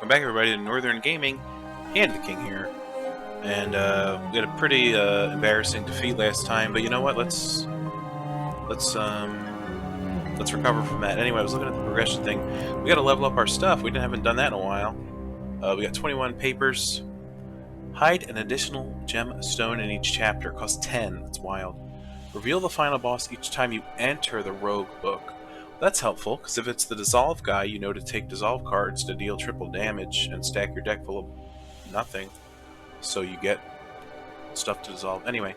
Welcome back, everybody, to Northern Gaming. And the King here. And we had a pretty embarrassing defeat last time, but you know what? Let's recover from that. Anyway, I was looking at the progression thing. We got to level up our stuff. We haven't done that in a while. We got 21 papers. Hide an additional gemstone in each chapter. Costs 10. That's wild. Reveal the final boss each time you enter the Roguebook. That's helpful, because if it's the dissolve guy, you know to take dissolve cards to deal triple damage and stack your deck full of nothing, so you get stuff to dissolve. Anyway,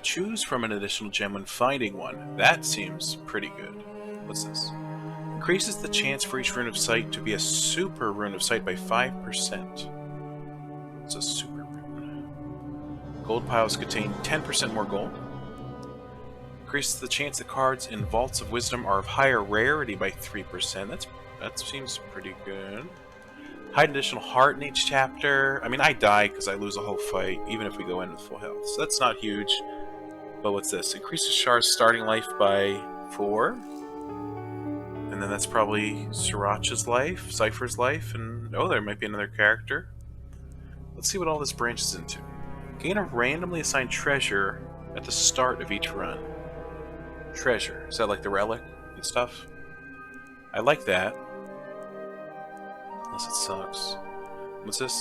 choose from an additional gem when finding one. That seems pretty good. What's this? Increases the chance for each rune of sight to be a super rune of sight by 5%. It's a super rune. Gold piles contain 10% more gold. Increases the chance that cards in Vaults of Wisdom are of higher rarity by 3%. That seems pretty good. Hide an additional heart in each chapter. I mean, I die because I lose a whole fight, even if we go in with full health. So that's not huge. But what's this? Increases Sharra's starting life by 4. And then that's probably Sriracha's life, Seifer's life, and oh, there might be another character. Let's see what all this branches into. Gain a randomly assigned treasure at the start of each run. Treasure. Is that like the relic and stuff? I like that. Unless it sucks. What's this?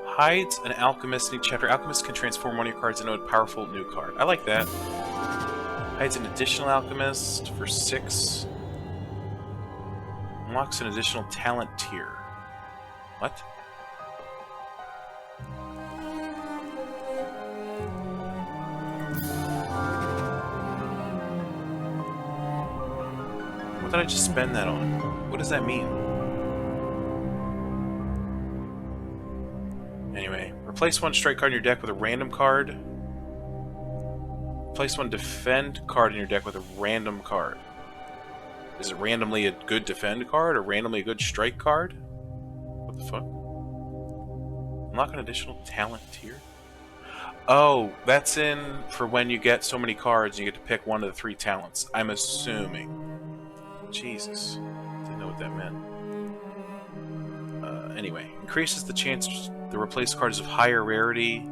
Hides an alchemist in each chapter. Alchemist can transform one of your cards into a powerful new card. I like that. Hides an additional alchemist for 6. Unlocks an additional talent tier. What? What did I just spend that on? What does that mean? Anyway, replace one strike card in your deck with a random card. Replace one defend card in your deck with a random card. Is it randomly a good defend card or randomly a good strike card? What the fuck? Unlock an additional talent tier? Oh, that's in for when you get so many cards you get to pick one of the 3 talents. I'm assuming. Jesus. Didn't know what that meant. Anyway, increases the chance the replace card is of higher rarity.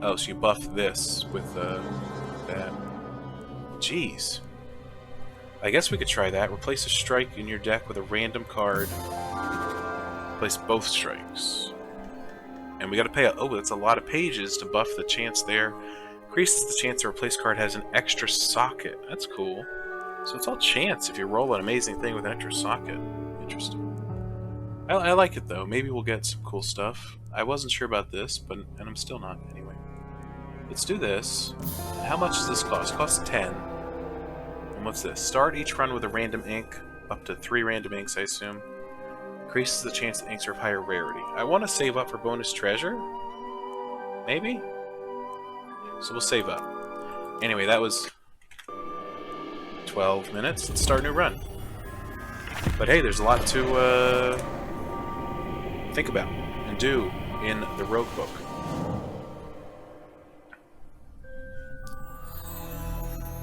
Oh, so you buff this with that. Jeez. I guess we could try that. Replace a strike in your deck with a random card. Replace both strikes. And we gotta pay oh, that's a lot of pages to buff the chance there. Increases the chance the replace card has an extra socket. That's cool. So it's all chance if you roll an amazing thing with an extra socket. Interesting. I like it though. Maybe we'll get some cool stuff. I wasn't sure about this, and I'm still not anyway. Let's do this. How much does this cost? It costs 10. And what's this? Start each run with a random ink. Up to 3 random inks, I assume. Increases the chance that inks are of higher rarity. I want to save up for bonus treasure. Maybe? So we'll save up. Anyway, that was 12 minutes. Let's start a new run. But hey, there's a lot to think about and do in the Roguebook.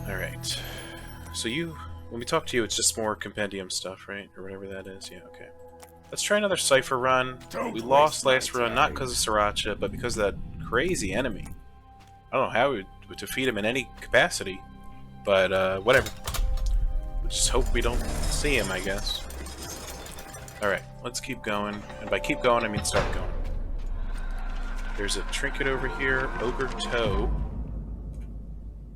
Alright. So when we talk to you, it's just more compendium stuff, right? Or whatever that is. Yeah, okay. Let's try another Seifer run. We lost last run, not because of Sriracha, but because of that crazy enemy. I don't know how we would defeat him in any capacity. But, whatever. We just hope we don't see him, I guess. Alright, let's keep going. And by keep going, I mean start going. There's a trinket over here. Ogre Toe.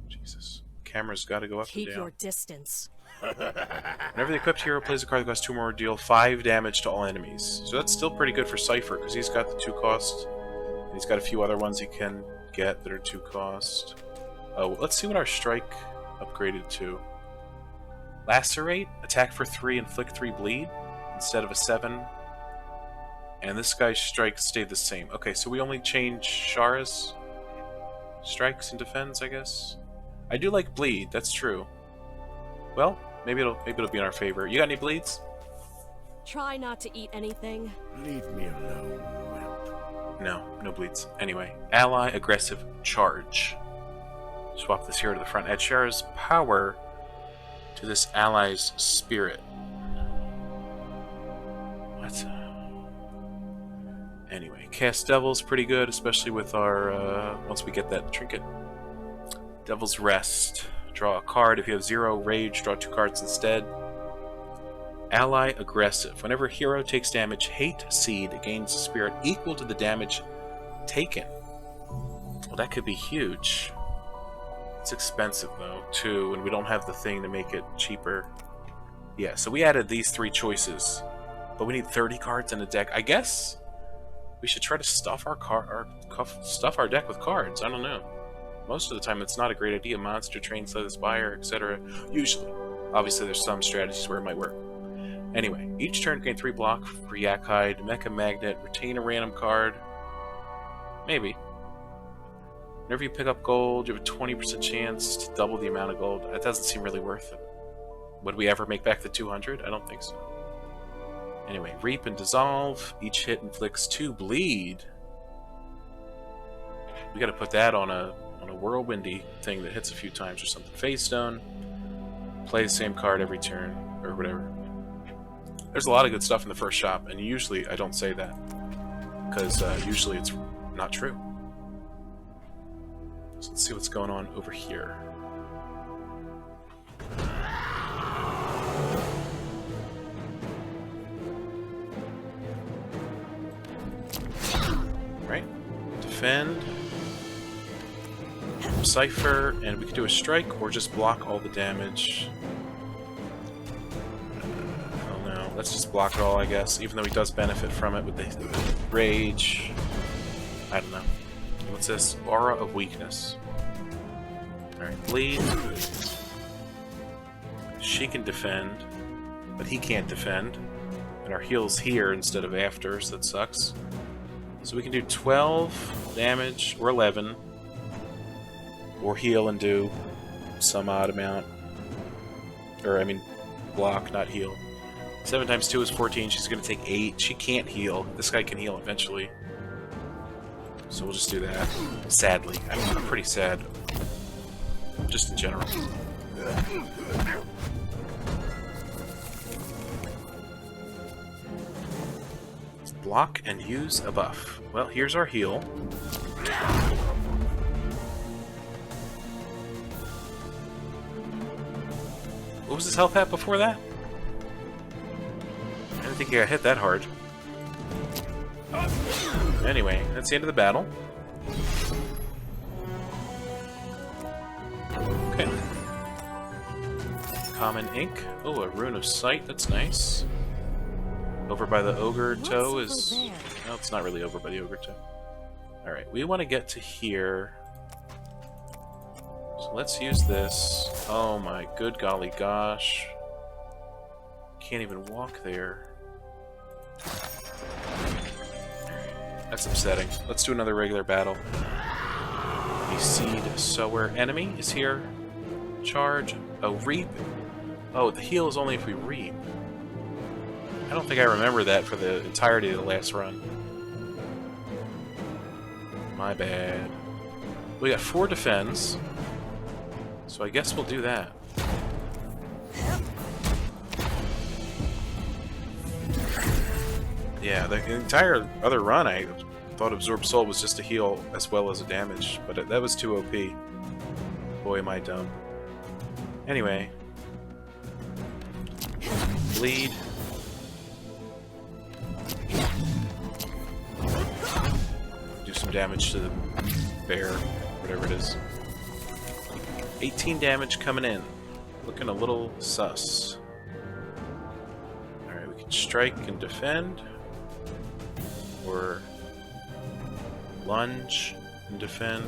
Jesus. Camera's gotta go up and down. Keep your distance. Whenever the equipped hero plays a card that costs 2 more, deal 5 damage to all enemies. So that's still pretty good for Seifer, because he's got the 2 cost. And he's got a few other ones he can get that are 2 cost. Oh, let's see what our strike upgraded to. Lacerate, attack for 3, inflict 3 bleed, instead of a 7. And this guy's strike stayed the same. Okay, so we only changed Sharra's strikes and defends, I guess. I do like bleed, that's true. Well, maybe it'll be in our favor. You got any bleeds? Try not to eat anything. Leave me alone, whelp. No bleeds. Anyway, ally aggressive charge. Swap this hero to the front. Add Sharra's power to this ally's spirit. What? Cast Devil's pretty good, especially with our, once we get that trinket. Devil's Rest. Draw a card. If you have 0 rage, draw 2 cards instead. Ally Aggressive. Whenever a hero takes damage, Hate Seed gains a spirit equal to the damage taken. Well, that could be huge. It's expensive, though, too, and we don't have the thing to make it cheaper. Yeah, so we added these 3 choices, but we need 30 cards in a deck. I guess we should try to stuff our deck with cards. I don't know. Most of the time, it's not a great idea. Monster, Train, Slay the Spire, etc. Usually. Obviously, there's some strategies where it might work. Anyway, each turn gain 3 block for Yak Hide, Mecha Magnet, retain a random card. Maybe. Whenever you pick up gold, you have a 20% chance to double the amount of gold. That doesn't seem really worth it. Would we ever make back the 200? I don't think so. Anyway, Reap and Dissolve. Each hit inflicts 2 bleed. We gotta put that on a whirlwindy thing that hits a few times or something. Phase Stone. Play the same card every turn, or whatever. There's a lot of good stuff in the first shop, and usually I don't say that. Because usually it's not true. So let's see what's going on over here. Right. Defend. Seifer, and we can do a strike or just block all the damage. I don't know. Let's just block it all, I guess, even though he does benefit from it with the rage. I don't know. What's this? Aura of Weakness. Alright, bleed. She can defend, but he can't defend. And our heal's here instead of after, so that sucks. So we can do 12 damage, or 11. Or heal and do some odd amount. Or, I mean, block, not heal. 7 times 2 is 14. She's going to take 8. She can't heal. This guy can heal eventually. So we'll just do that. Sadly. I'm pretty sad. Just in general. Block and use a buff. Well, here's our heal. What was his health at before that? I didn't think he got hit that hard. Anyway, that's the end of the battle. Okay. Common ink. Oh, a Rune of Sight. That's nice. Over by the Ogre Toe is... No, it's not really over by the Ogre Toe. Alright, we want to get to here. So let's use this. Oh my good golly gosh. Can't even walk there. That's upsetting. Let's do another regular battle. The Seed Sower enemy is here. Charge. Oh, Reap. Oh, the heal is only if we Reap. I don't think I remember that for the entirety of the last run. My bad. We got 4 defends. So I guess we'll do that. Yeah, the entire other run I thought Absorb Soul was just a heal as well as a damage, but that was too OP. Boy, am I dumb. Anyway. Bleed. Do some damage to the bear, whatever it is. 18 damage coming in. Looking a little sus. Alright, we can strike and defend. Or lunge and defend.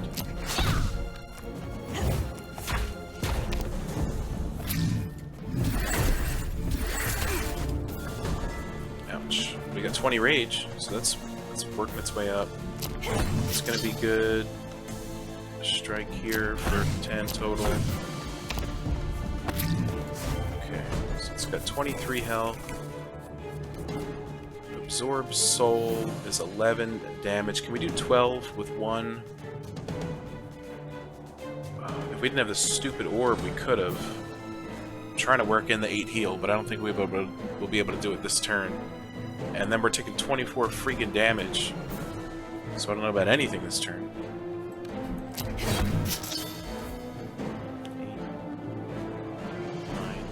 Ouch. We got 20 rage, so that's working its way up. It's gonna be good. Strike here for 10 total. Okay, so it's got 23 health. Absorb Soul is 11 damage. Can we do 12 with 1? If we didn't have this stupid orb, we could have. I'm trying to work in the 8 heal, but I don't think we'll be able to do it this turn. And then we're taking 24 freaking damage. So I don't know about anything this turn. 8, 9.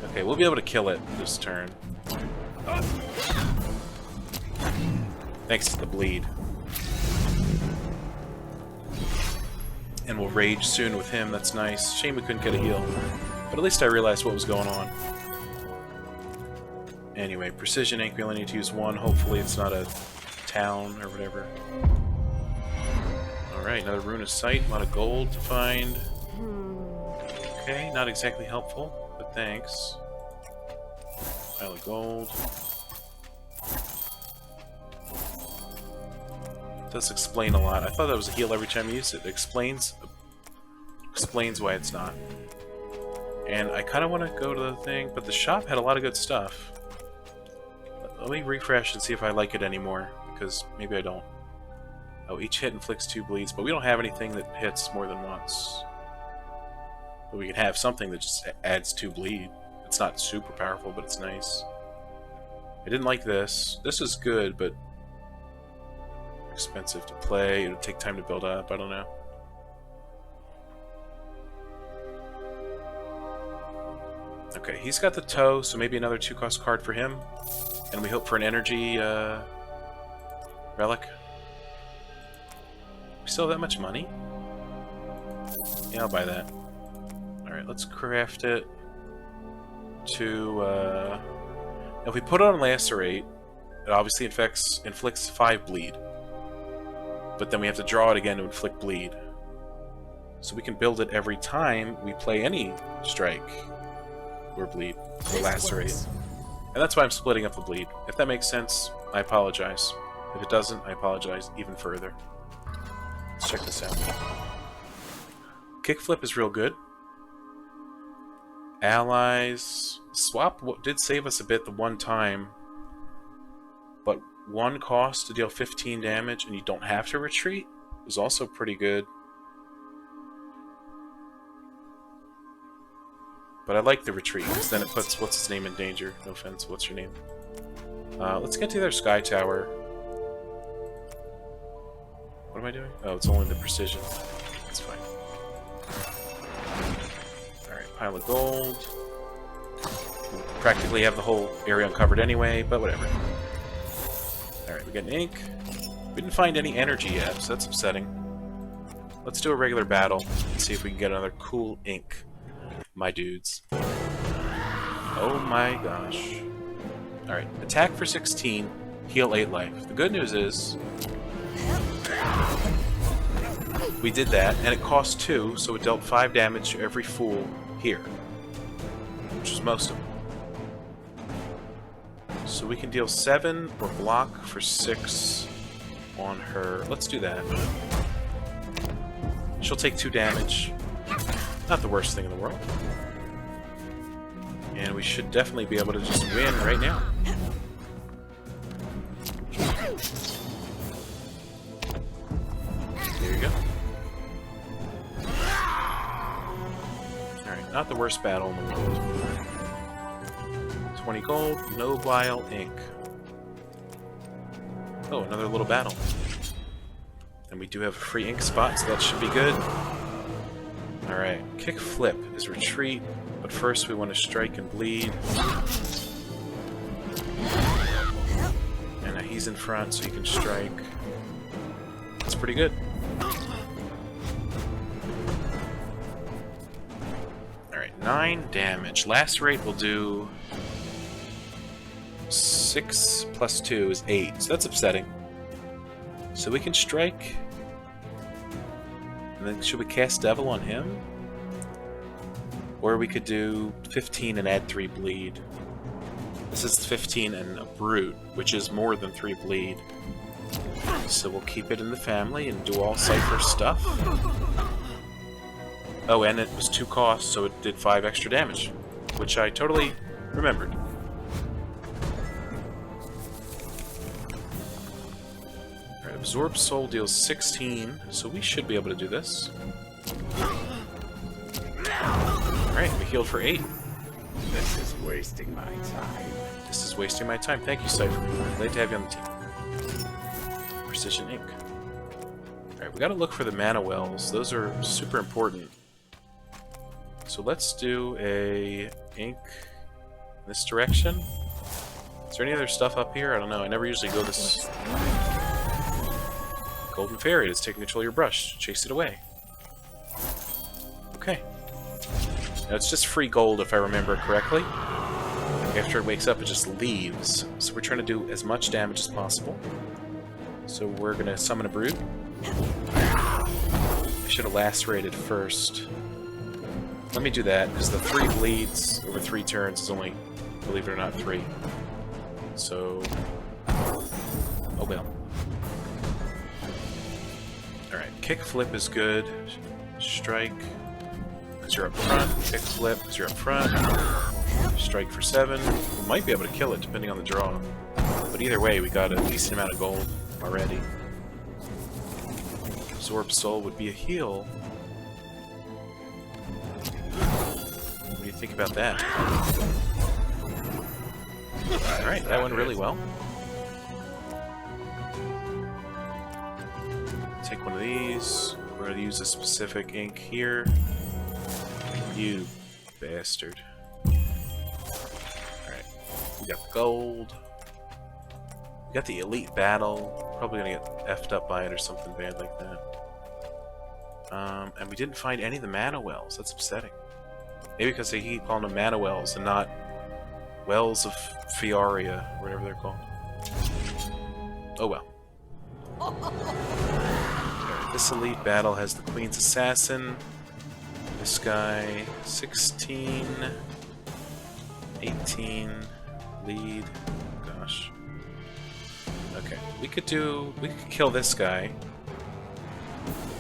Okay, we'll be able to kill it this turn. Thanks to the bleed. And we'll rage soon with him, that's nice. Shame we couldn't get a heal. But at least I realized what was going on. Anyway, precision ink, we only need to use 1. Hopefully it's not a town or whatever. Alright, another rune of sight, a lot of gold to find. Okay, not exactly helpful, but thanks. Pile of gold. It does explain a lot. I thought that was a heal every time you use it. It explains why it's not. And I kind of want to go to the thing, but the shop had a lot of good stuff. Let me refresh and see if I like it anymore, because maybe I don't. Oh, each hit inflicts 2 bleeds, but we don't have anything that hits more than once. But we can have something that just adds 2 bleed. It's not super powerful, but it's nice. I didn't like this. This is good, but expensive to play. It'll take time to build up. I don't know. Okay, he's got the toe, so maybe another 2-cost card for him. And we hope for an energy relic. We still have that much money? Yeah, I'll buy that. Alright, let's craft it to... if we put it on Lacerate, it obviously inflicts 5 bleed. But then we have to draw it again to inflict bleed. So we can build it every time we play any strike. Or bleed. Or lacerate. And that's why I'm splitting up the bleed. If that makes sense, I apologize. If it doesn't, I apologize even further. Let's check this out. Kickflip is real good. Allies. Swap did save us a bit the one time. But 1 cost to deal 15 damage and you don't have to retreat is also pretty good. But I like the retreat, because then it puts what's his name in danger. No offense, what's your name? Let's get to their sky tower. What am I doing? Oh, it's only the precision. That's fine. Alright, pile of gold. We'll practically have the whole area uncovered anyway, but whatever. Alright, we got an ink. We didn't find any energy yet, so that's upsetting. Let's do a regular battle and see if we can get another cool ink. My dudes. Oh my gosh. Alright, attack for 16, heal 8 life. The good news is we did that, and it cost 2, so it dealt 5 damage to every fool here. Which is most of them. So we can deal 7 or block for 6 on her. Let's do that. She'll take 2 damage. Not the worst thing in the world. And we should definitely be able to just win right now. There you go. Alright, not the worst battle in the world. 20 gold, no vile ink. Oh, another little battle. And we do have a free ink spot, so that should be good. Alright, kick flip is retreat, but first we want to strike and bleed. And now he's in front, so he can strike. That's pretty good. Alright, 9 damage. Lacerate will do 6 plus 2 is 8, so that's upsetting. So we can strike. And then should we cast Devil on him? Or we could do 15 and add 3 bleed. This is 15 and a brute, which is more than 3 bleed. So we'll keep it in the family and do all Seifer stuff. Oh, and it was 2 costs, so it did 5 extra damage, which I totally remembered. Alright, Absorb Soul deals 16, so we should be able to do this. Alright, we healed for 8. This is wasting my time. This is wasting my time. Thank you, Seifer. Glad to have you on the team. Precision ink. Alright, we gotta look for the mana wells. Those are super important. So let's do a ink in this direction. Is there any other stuff up here? I don't know. I never usually go this... Golden Fairy. Let's take control of your brush. Chase it away. Okay. Now it's just free gold if I remember correctly. After it wakes up, it just leaves. So we're trying to do as much damage as possible. So we're going to summon a brood. I should have lacerated first. Let me do that, because the 3 bleeds over 3 turns is only, believe it or not, 3. So... oh well. Alright, kick flip is good. Strike, because you're up front. Kick flip, because you're up front. Strike for 7. We might be able to kill it, depending on the draw. But either way, we got a decent amount of gold already. Absorb Soul would be a heal. What do you think about that? Alright, that went really well. Take one of these. We're going to use a specific ink here. You bastard. Alright, we got the gold. We got the elite battle. Probably going to get effed up by it or something bad like that. And we didn't find any of the mana wells. That's upsetting. Maybe because they keep calling them mana wells and not wells of Fioria, or whatever they're called. Oh well. Right, this elite battle has the Queen's Assassin. This guy, 16, 18, lead. Gosh. Okay, we could kill this guy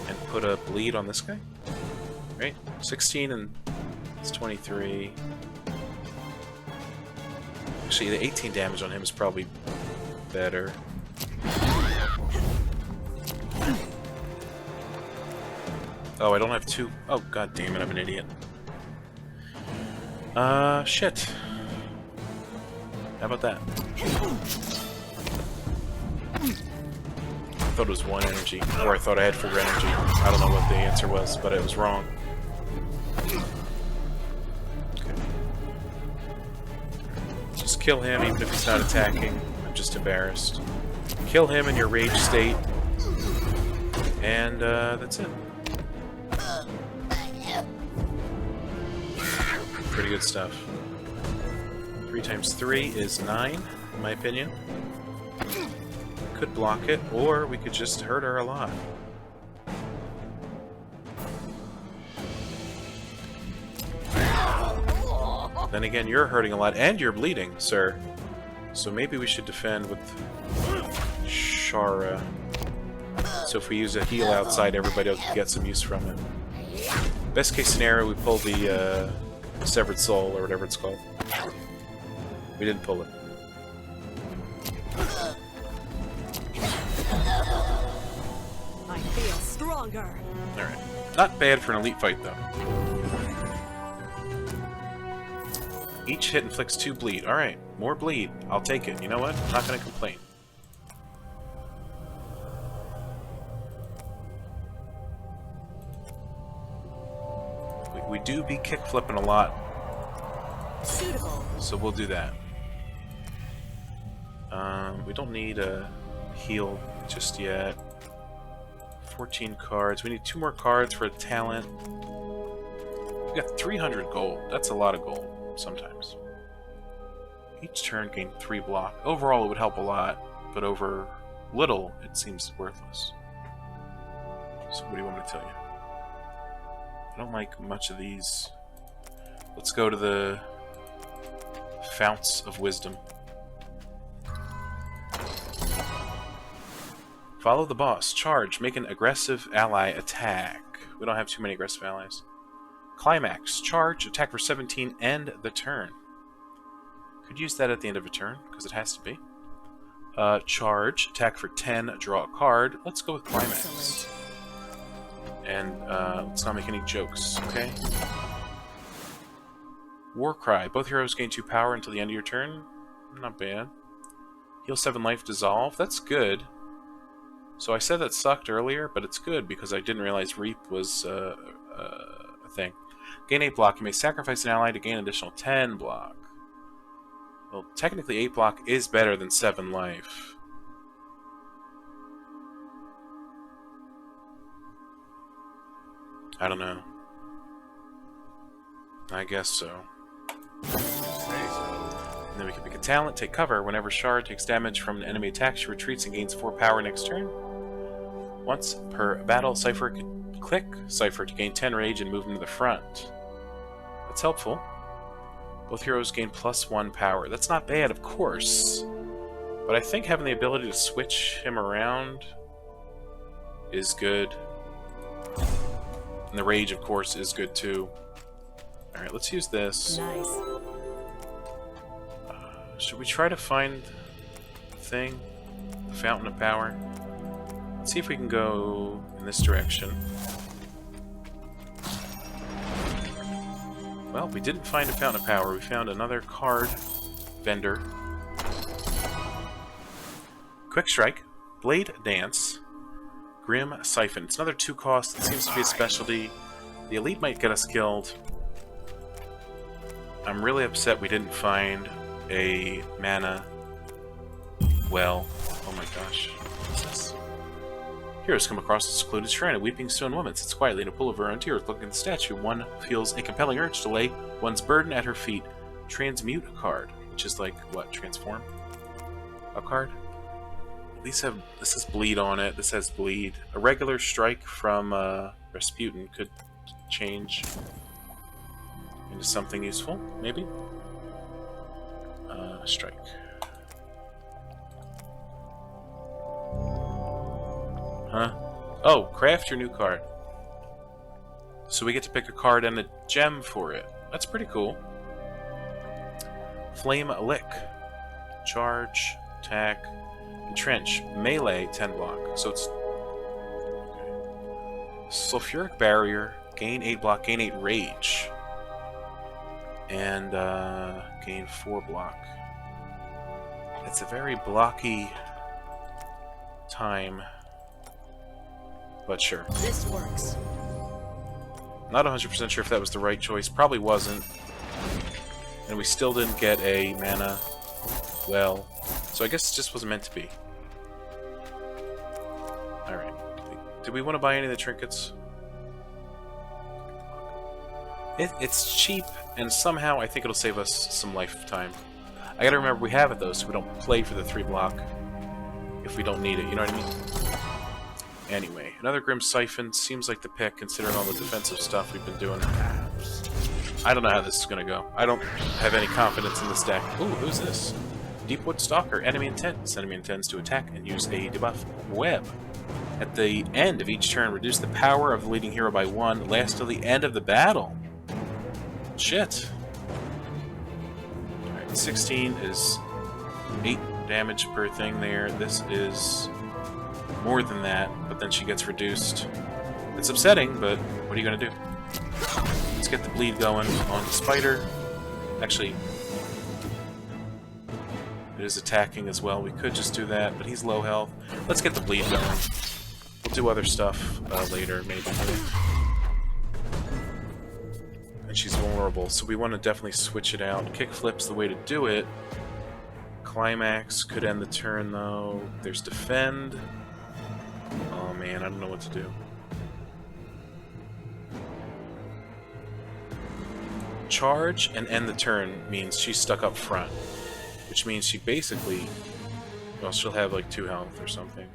and put a bleed on this guy. Right? 16 and it's 23. Actually, the 18 damage on him is probably better. Oh, I don't have 2. Oh, god damn it, I'm an idiot. Shit. How about that? I thought it was 1 energy, or I thought I had 4 energy. I don't know what the answer was, but it was wrong. Okay. Just kill him, even if he's not attacking. I'm just embarrassed. Kill him in your rage state. And, that's it. Pretty good stuff. 3 times 3 is 9, in my opinion. Could block it, or we could just hurt her a lot. Then again, you're hurting a lot, and you're bleeding, sir. So maybe we should defend with Sharra. So if we use a heal outside, everybody will get some use from it. Best case scenario, we pull the Severed Soul, or whatever it's called. We didn't pull it. I feel stronger. Alright. Not bad for an elite fight, though. Each hit inflicts 2 bleed. Alright, more bleed. I'll take it. You know what? I'm not going to complain. We do be kick flipping a lot. Suitable. So we'll do that. We don't need a heal just yet. 14 cards. We need 2 more cards for a talent. We got 300 gold. That's a lot of gold sometimes. Each turn gain 3 block. Overall, it would help a lot, but over little, it seems worthless. So what do you want me to tell you? I don't like much of these. Let's go to the Founts of Wisdom. Follow the boss. Charge. Make an aggressive ally attack. We don't have too many aggressive allies. Climax. Charge. Attack for 17. End the turn. Could use that at the end of a turn, because it has to be. Charge. Attack for 10. Draw a card. Let's go with Climax. Excellent. And let's not make any jokes, okay? Warcry. Both heroes gain 2 power until the end of your turn. Not bad. Heal 7 life, dissolve. That's good. So I said that sucked earlier, but it's good because I didn't realize Reap was a thing. Gain 8 block. You may sacrifice an ally to gain an additional 10 block. Well, technically 8 block is better than 7 life. I don't know. I guess so. And then we can pick a talent, take cover. Whenever Sharra takes damage from an enemy attack, she retreats and gains 4 power next turn. Once per battle, Seifer can click Seifer to gain 10 rage and move him to the front. That's helpful. Both heroes gain +1 power. That's not bad, of course. But I think having the ability to switch him around is good. And the rage, of course, is good too. Alright, let's use this. Nice. Should we try to find the thing? The Fountain of Power? Let's see if we can go in this direction. Well, we didn't find a Fountain of Power. We found another card vendor. Quick Strike, Blade Dance, Grim Siphon. It's another 2 cost. It seems to be a specialty. The Elite might get us killed. I'm really upset we didn't find a mana well. Oh my gosh. What is this? Heroes come across a secluded shrine. A weeping stone woman sits quietly in a pool of her own tears. Looking at the statue, one feels a compelling urge to lay one's burden at her feet. Transmute a card, which is like, what, transform? A card? These have, this has bleed on it. This has bleed. A regular strike from Rasputin could change into something useful, maybe? Strike. Huh? Oh, craft your new card. So we get to pick a card and a gem for it. That's pretty cool. Flame Lick. Charge, attack, entrench, melee, 10 block. So it's... Okay. Sulfuric Barrier, gain 8 block, gain 8 rage. And gain 4 block. It's a very blocky time. But sure. This works. Not 100% sure if that was the right choice. Probably wasn't. And we still didn't get a mana well. So I guess it just wasn't meant to be. Alright. Did we want to buy any of the trinkets? It's cheap, and somehow I think it'll save us some lifetime. I gotta remember we have it though, so we don't play for the 3 block if we don't need it, you know what I mean? Anyway, another Grim Siphon seems like the pick considering all the defensive stuff we've been doing. I don't know how this is gonna go. I don't have any confidence in this deck. Ooh, who's this? Deepwood Stalker, enemy intends. Enemy intends to attack and use a debuff web. At the end of each turn, reduce the power of the leading hero by 1, last till the end of the battle. Shit. Alright, 16 is 8 damage per thing there. This is more than that, but then she gets reduced. It's upsetting, but what are you going to do? Let's get the bleed going on the spider. Actually, it is attacking as well. We could just do that, but he's low health. Let's get the bleed going. We'll do other stuff later, maybe. And she's vulnerable, so we want to definitely switch it out. Kickflip's the way to do it. Climax could end the turn, though. There's Defend. Oh man, I don't know what to do. Charge and end the turn means she's stuck up front, which means she basically, well, she'll have like 2 health or something.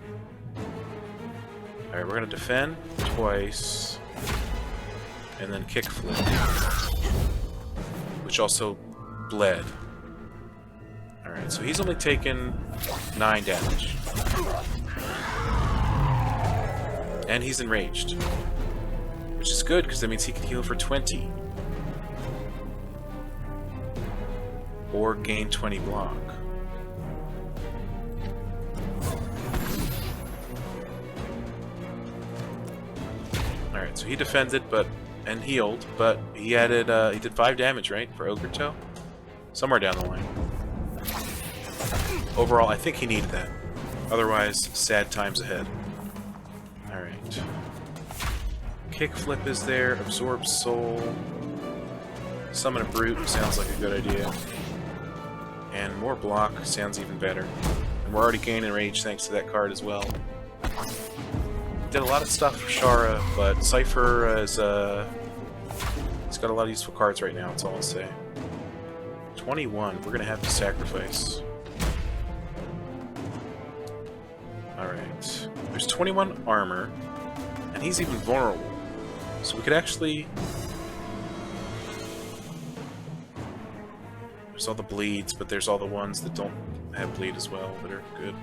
Alright, we're gonna defend twice, and then kickflip, which also bled. Alright, so he's only taken 9 damage. And he's enraged, which is good because that means he can heal for 20. Or gain 20 block. Alright, so he defended and healed, but he added he did 5 damage, right? For Ogre Toe? Somewhere down the line. Overall, I think he needed that. Otherwise, sad times ahead. Kickflip is there. Absorb soul. Summon a brute sounds like a good idea. And more block sounds even better. And we're already gaining rage thanks to that card as well. Did a lot of stuff for Sharra, but Seifer is he's got a lot of useful cards right now, that's all I'll say. 21, we're gonna have to sacrifice. Alright. There's 21 armor, and he's even vulnerable. So we could actually... There's all the bleeds, but there's all the ones that don't have bleed as well that are good.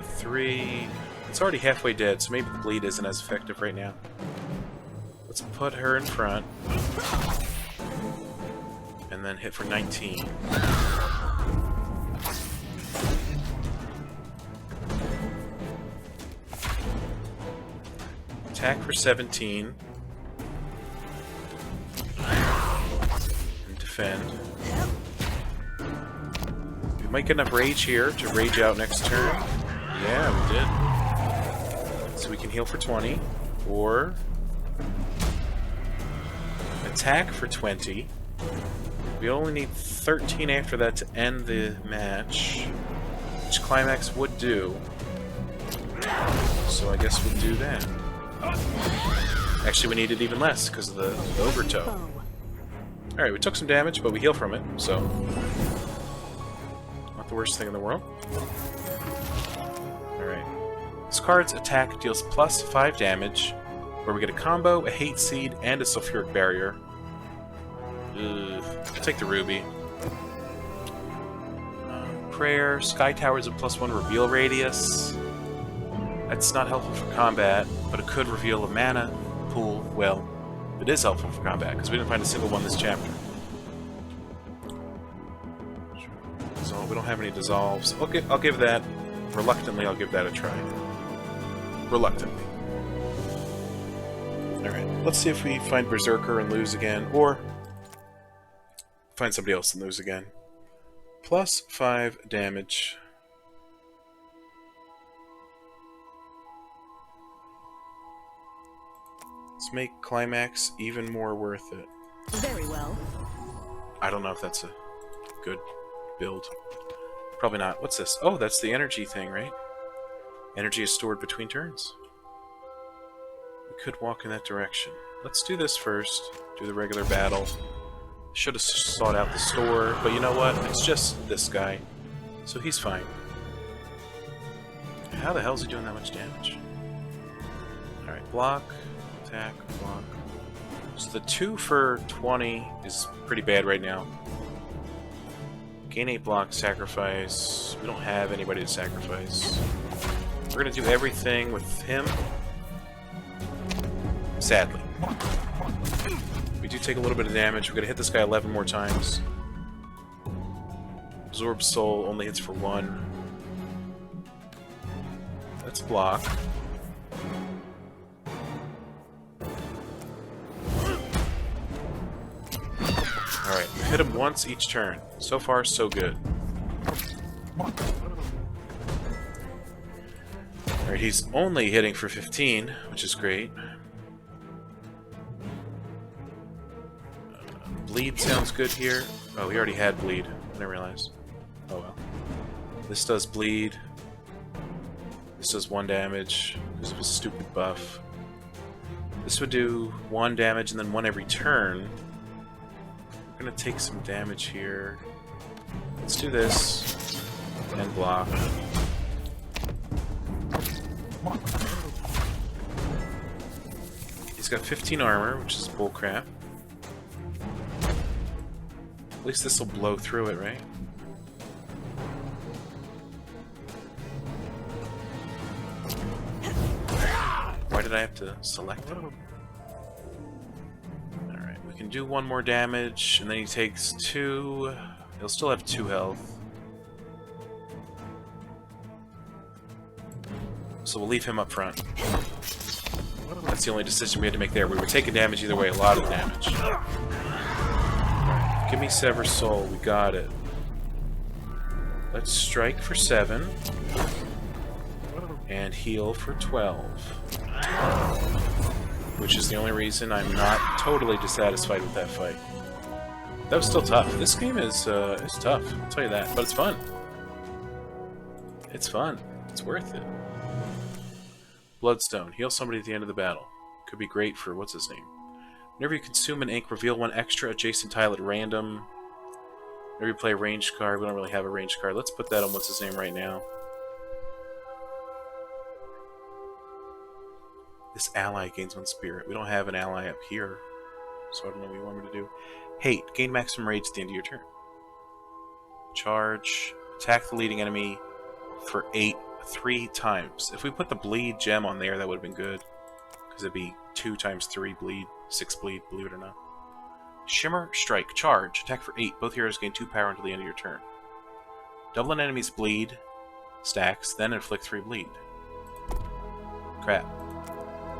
3... It's already halfway dead, so maybe the bleed isn't as effective right now. Let's put her in front. And then hit for 19. Attack for 17. And defend. We might get enough rage here to rage out next turn. Yeah, we did. So we can heal for 20. Or... attack for 20. We only need 13 after that to end the match, which Climax would do. So I guess we'll do that. Actually, we needed even less because of the overtow. Alright, we took some damage, but we heal from it, so... not the worst thing in the world. Alright. This card's attack deals plus 5 damage, where we get a combo, a hate seed, and a sulfuric barrier. I'll take the ruby. Prayer, Sky Towers of +1 reveal radius. That's not helpful for combat, but it could reveal a mana pool. Well, it is helpful for combat, because we didn't find a single one this chapter. So we don't have any dissolves. I'll give that, reluctantly, I'll give that a try. Reluctantly. Alright, let's see if we find Berserker and lose again, or find somebody else and lose again. Plus 5 damage. Let's make Climax even more worth it. Very well. I don't know if that's a good build. Probably not. What's this? Oh, that's the energy thing, right? Energy is stored between turns. We could walk in that direction. Let's do this first. Do the regular battle. Should have sought out the store, but you know what? It's just this guy, so he's fine. How the hell is he doing that much damage? Alright, block, attack, block. So the 2 for 20 is pretty bad right now. Gain 8 block, sacrifice. We don't have anybody to sacrifice. We're gonna do everything with him. Sadly. We do take a little bit of damage. We're gonna hit this guy 11 more times. Absorb Soul only hits for 1. Let's block. Alright, we hit him once each turn. So far, so good. Alright, he's only hitting for 15, which is great. Bleed sounds good here. Oh, we already had bleed. I didn't realize. Oh well. This does bleed. This does 1 damage because of a stupid buff. This would do 1 damage and then 1 every turn. We're gonna take some damage here. Let's do this. And block. He's got 15 armor, which is bullcrap. At least this will blow through it, right? Why did I have to select it? Alright, we can do 1 more damage, and then he takes 2. He'll still have 2 health. So we'll leave him up front. That's the only decision we had to make there. We were taking damage either way, a lot of damage. Give me Sever Soul, we got it. Let's strike for 7. And heal for 12. which is the only reason I'm not totally dissatisfied with that fight. That was still tough. This game is tough, I'll tell you that, but it's fun. It's fun. It's worth it. Bloodstone. Heal somebody at the end of the battle. Could be great for, what's his name? Whenever you consume an ink, reveal one extra adjacent tile at random. Whenever you play a ranged card, we don't really have a ranged card. Let's put that on what's his name right now. This ally gains one spirit. We don't have an ally up here, so I don't know what you want me to do. Hate. Gain maximum rage at the end of your turn. Charge. Attack the leading enemy for 3 times. If we put the bleed gem on there, that would have been good. Because it'd be 2 times 3 bleed. 6 bleed, believe it or not. Shimmer, Strike, Charge. Attack for 8. Both heroes gain 2 power until the end of your turn. Double an enemy's bleed stacks, then inflict 3 bleed. Crap.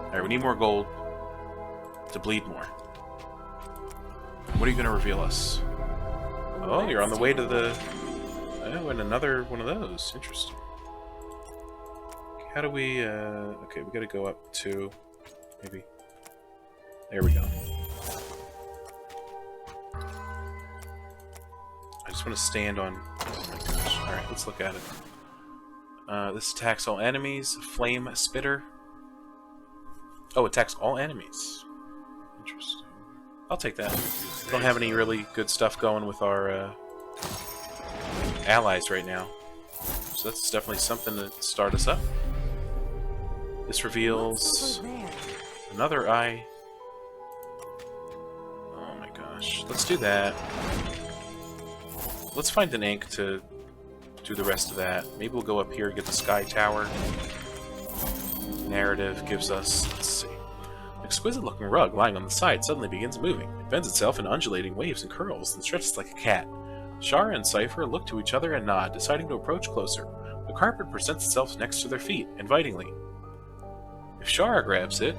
Alright, we need more gold to bleed more. What are you going to reveal us? Oh, you're on the way to the... Oh, and another one of those. Interesting. How do we... Okay, we gotta go up to... Maybe... There we go. I just want to stand on... Oh my gosh. Alright, let's look at it. This attacks all enemies. Flame Spitter. Oh, attacks all enemies. Interesting. I'll take that. We don't have any really good stuff going with our allies right now. So that's definitely something to start us up. This reveals another eye. Oh my gosh. Let's do that. Let's find an ink to do the rest of that. Maybe we'll go up here and get the Sky Tower. Narrative gives us, let's see. An exquisite looking rug lying on the side suddenly begins moving. It bends itself in undulating waves and curls and stretches like a cat. Sharra and Seifer look to each other and nod, deciding to approach closer. The carpet presents itself next to their feet, invitingly. If Sharra grabs it,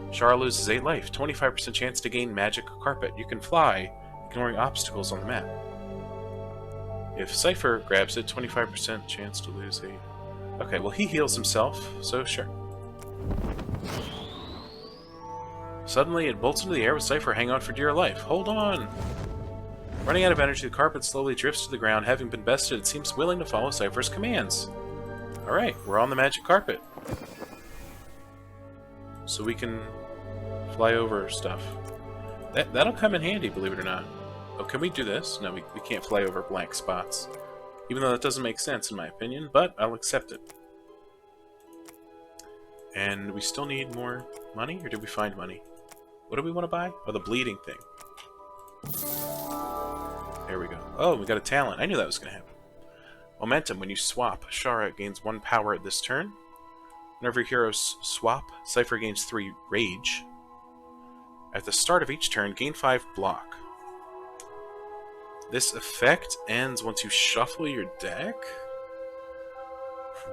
Sharra loses 8 life, 25% chance to gain magic carpet. You can fly, ignoring obstacles on the map. If Seifer grabs it, 25% chance to lose 8. Okay, well he heals himself, so sure. Suddenly it bolts into the air with Seifer hanging on for dear life. Hold on! Running out of energy, the carpet slowly drifts to the ground. Having been bested, it seems willing to follow Seifer's commands. Alright, we're on the magic carpet. So we can fly over stuff. That'll come in handy, believe it or not. Oh, can we do this? No, we can't fly over blank spots. Even though that doesn't make sense in my opinion, but I'll accept it. And we still need more money, or did we find money? What do we want to buy? Oh, the bleeding thing. There we go. Oh, we got a talent. I knew that was going to happen. Momentum. When you swap, Sharra gains 1 power at this turn. Whenever heroes swap, Seifer gains 3 rage. At the start of each turn, gain 5 block. This effect ends once you shuffle your deck?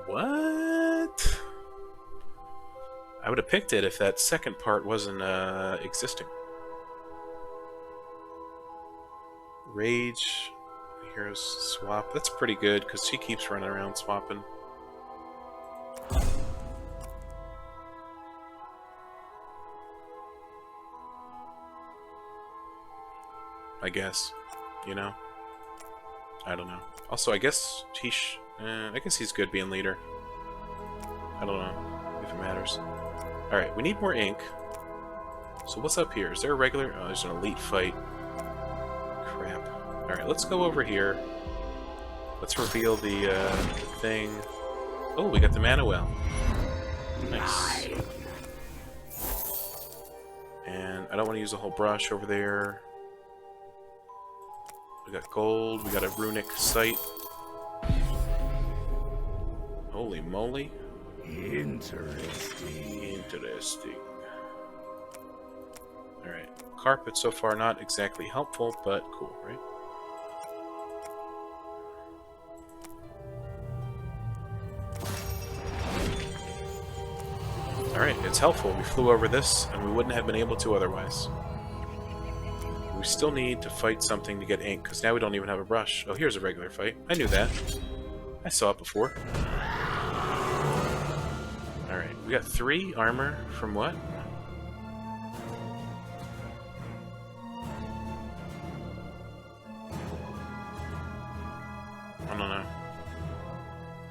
What? I would have picked it if that second part wasn't existing. Rage, heroes swap. That's pretty good because he keeps running around swapping. I guess, you know. I don't know. Also, I guess he's good being leader. I don't know if it matters. All right, we need more ink. So what's up here? Is there a regular? Oh, there's an elite fight. Crap. All right, let's go over here. Let's reveal the thing. Oh, we got the mana well. Nice. And I don't want to use a whole brush over there. We got gold. We got a runic sight. Holy moly. Interesting. Interesting. Alright. Carpet so far not exactly helpful, but cool, right? Alright, it's helpful. We flew over this, and we wouldn't have been able to otherwise. We still need to fight something to get ink, because now we don't even have a brush. Oh, here's a regular fight. I knew that. I saw it before. Alright, we got 3 armor from what?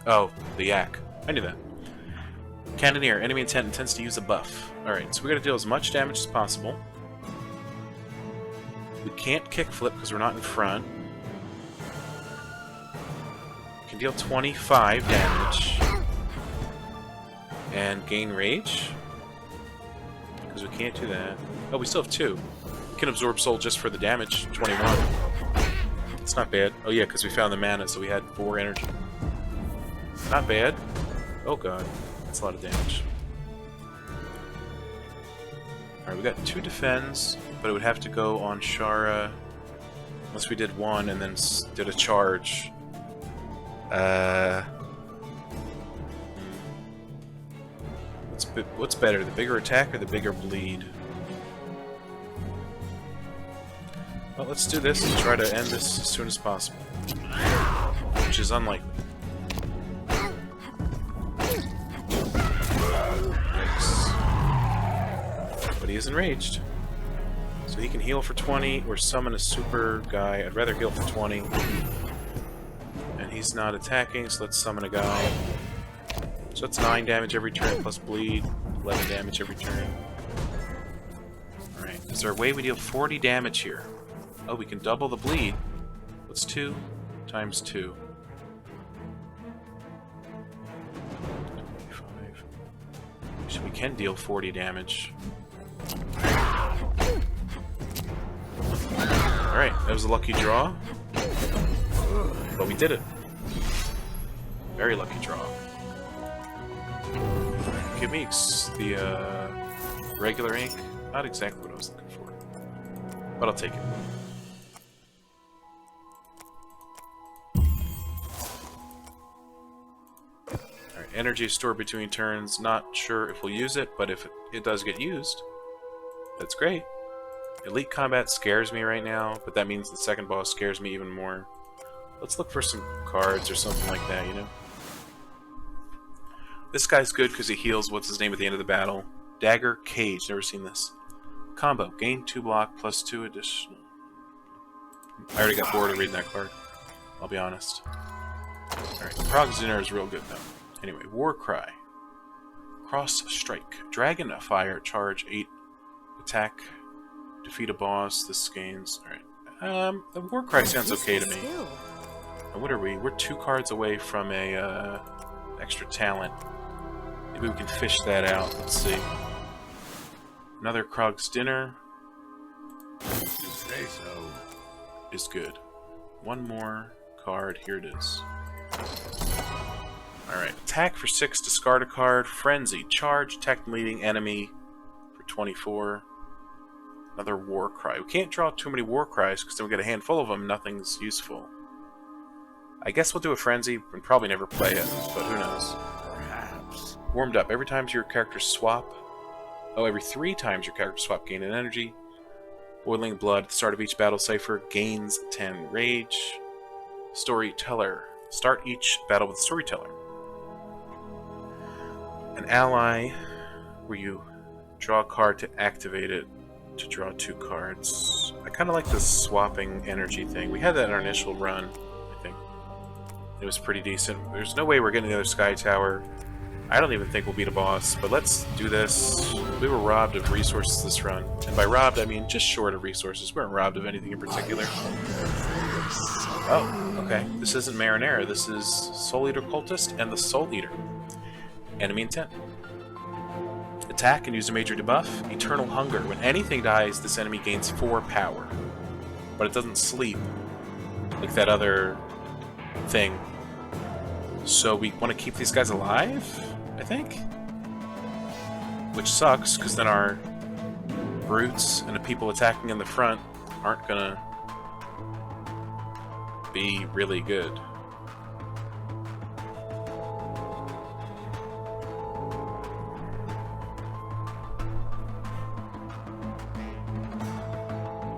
Oh, the yak. I knew that. Cannoneer. Enemy intent intends to use a buff. Alright, so we gotta deal as much damage as possible. We can't kickflip because we're not in front. We can deal 25 damage. And gain rage. Because we can't do that. Oh, we still have 2. We can absorb soul just for the damage. 21. It's not bad. Oh yeah, because we found the mana, so we had 4 energy. Not bad. Oh god. That's a lot of damage. Alright, we got 2 defends, but it would have to go on Sharra. Unless we did 1 and then did a charge. What's better, the bigger attack or the bigger bleed? Well, let's do this and try to end this as soon as possible. Which is unlikely. But he is enraged. So he can heal for 20 or summon a super guy. I'd rather heal for 20. And he's not attacking, so let's summon a guy. So that's 9 damage every turn plus bleed. 11 damage every turn. Alright, is there a way we deal 40 damage here? Oh, we can double the bleed. What's 2 times 2? 25. So we can deal 40 damage. Alright, that was a lucky draw. But we did it. Very lucky draw. Give me the regular ink. Not exactly what I was looking for. But I'll take it. Alright, energy is stored between turns. Not sure if we'll use it, but if it does get used, that's great. Elite combat scares me right now, but that means the second boss scares me even more. Let's look for some cards or something like that, you know? This guy's good because he heals what's his name at the end of the battle. Dagger Cage, never seen this. Combo, gain 2 block plus 2 additional. I already got bored of reading that card, I'll be honest. Alright, Prog's Dinner is real good though. Anyway, War Cry. Cross Strike. Dragon Fire, charge 8 attack. Defeat a boss, this gains. Alright. The War Cry sounds okay to me. What are we? We're 2 cards away from a extra talent. Maybe we can fish that out. Let's see. Another Krog's Dinner. You say so. Is good. 1 more card. Here it is. Alright. Attack for 6. Discard a card. Frenzy. Charge. Attack leading enemy for 24. Another War Cry. We can't draw too many War Cries because then we get a handful of them. Nothing's useful. I guess we'll do a Frenzy and probably never play it, but who knows. Perhaps. Warmed Up. Every time your character swap... Oh, every 3 times your character swap gain an energy. Boiling Blood. At the start of each battle, Seifer gains 10 rage. Storyteller. Start each battle with Storyteller. An ally where you draw a card to activate it to draw 2 cards. I kind of like this swapping energy thing. We had that in our initial run, I think. It was pretty decent. There's no way we're getting the other Sky Tower. I don't even think we'll beat a boss, but let's do this. We were robbed of resources this run. And by robbed, I mean just short of resources. We weren't robbed of anything in particular. Oh, okay. This isn't Marinara. This is Soul Eater Cultist and the Soul Eater. Enemy intent. Attack and use a major debuff. Eternal Hunger. When anything dies, this enemy gains 4 power. But it doesn't sleep. Like that other thing. So we want to keep these guys alive, I think? Which sucks, because then our brutes and the people attacking in the front aren't gonna be really good.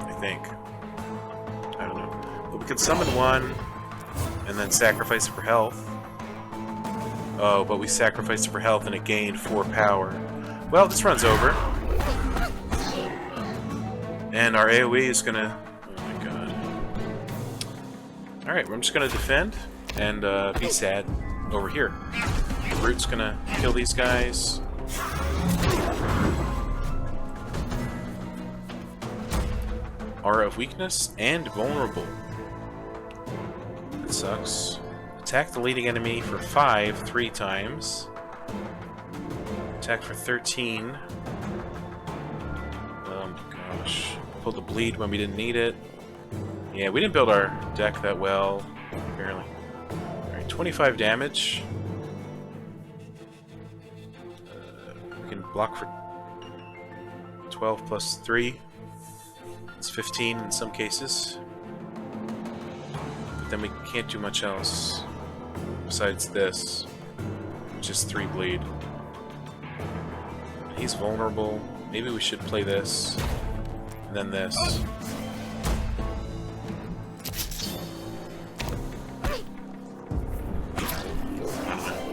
I think. I don't know. But we can summon one and then sacrifice it for health. Oh, but we sacrificed it for health and it gained 4 power. Well, this run's over. And our AoE is gonna... Oh my god. Alright, I'm just gonna defend and be sad. over here. The Brute's gonna kill these guys. Aura of weakness and vulnerable. That sucks. Attack the leading enemy for 5 3 times. Attack for 13. Oh my gosh. Pulled the bleed when we didn't need it. Yeah, we didn't build our deck that well, apparently. Alright, 25 damage. We can block for 12 plus 3. It's 15 in some cases. But then we can't do much else besides this, which is 3 bleed. He's vulnerable. Maybe we should play this, and then this.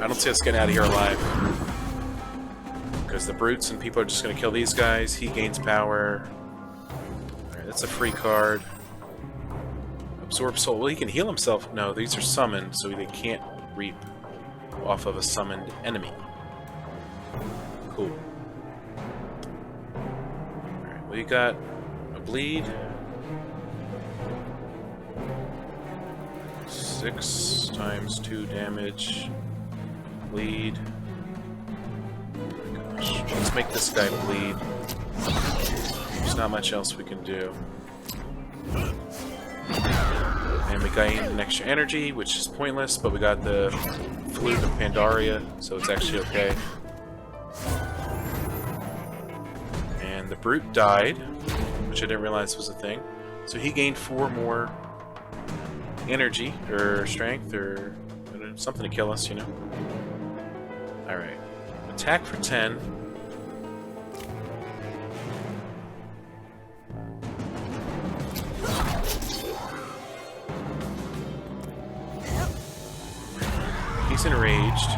I don't see us getting out of here alive. Because the brutes and people are just going to kill these guys. He gains power. Alright, that's a free card. Absorb soul. Well, he can heal himself. No, these are summoned, so they can't reap off of a summoned enemy. Cool. Alright, well, you got a bleed. 6 times 2 damage. Bleed. Oh my gosh. Let's make this guy bleed. There's not much else we can do. And we gain an extra energy, which is pointless, but we got the Flute of Pandaria, so it's actually okay. And the Brute died, which I didn't realize was a thing. So he gained 4 more energy, or strength, or something to kill us, you know. Alright. Attack for 10. He's enraged.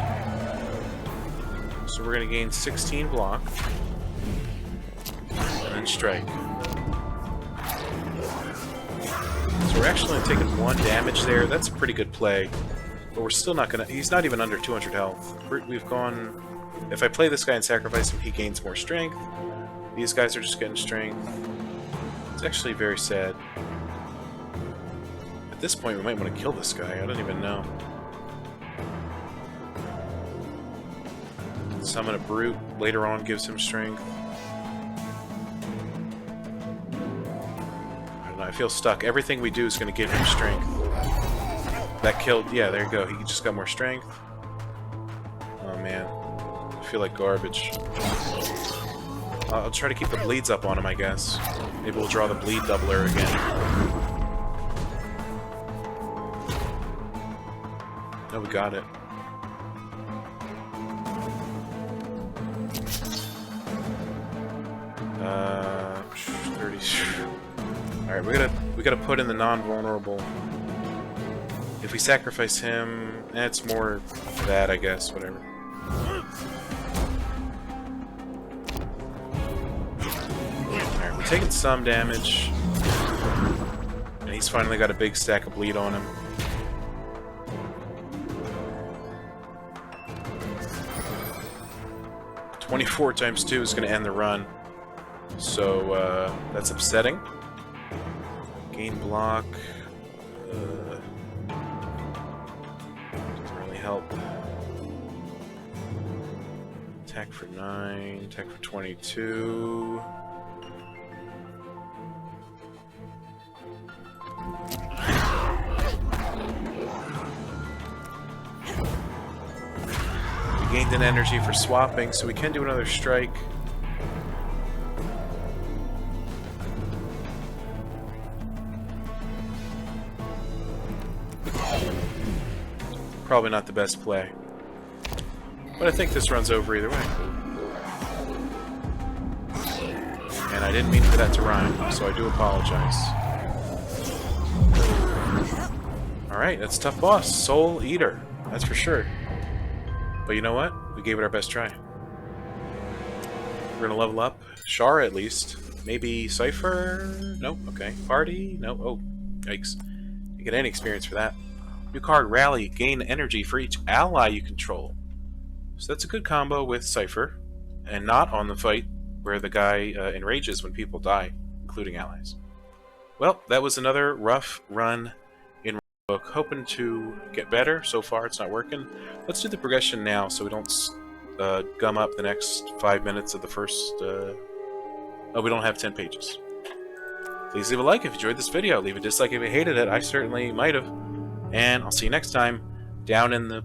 So we're going to gain 16 block. And then strike. So we're actually only taking 1 damage there. That's a pretty good play. But we're still not going to... He's not even under 200 health. We've gone... If I play this guy and sacrifice him, he gains more strength. These guys are just getting strength. It's actually very sad. At this point, we might want to kill this guy. I don't even know. Summon a Brute. Later on gives him strength. I don't know. I feel stuck. Everything we do is going to give him strength. That killed... Yeah, there you go. He just got more strength. Oh, man. I feel like garbage. I'll try to keep the bleeds up on him, I guess. Maybe we'll draw the bleed doubler again. Oh, we got it. Uh, 30. Alright, we gotta put in the non-vulnerable. If we sacrifice him, it's more that, I guess, whatever. Alright, we're taking some damage. And he's finally got a big stack of bleed on him. $24 times 2 is going to end the run. So, that's upsetting. Gain block. Doesn't really help. Attack for 9, attack for 22. We gained an energy for swapping, so we can do another strike. Probably not the best play. But I think this runs over either way. And I didn't mean for that to rhyme, so I do apologize. Alright, that's a tough boss. Soul Eater. That's for sure. But you know what? We gave it our best try. We're gonna level up. Sharra, at least. Maybe Seifer? Nope. Okay. Party? No. Oh. Yikes. You get any experience for that. New card, Rally. Gain energy for each ally you control. So that's a good combo with Seifer, and not on the fight where the guy enrages when people die, including allies. Well, that was another rough run in Roguebook. Hoping to get better. So far, it's not working. Let's do the progression now so we don't gum up the next 5 minutes of the first... Oh, we don't have 10 pages. Please leave a like if you enjoyed this video. Leave a dislike if you hated it. I certainly might have. And I'll see you next time down in the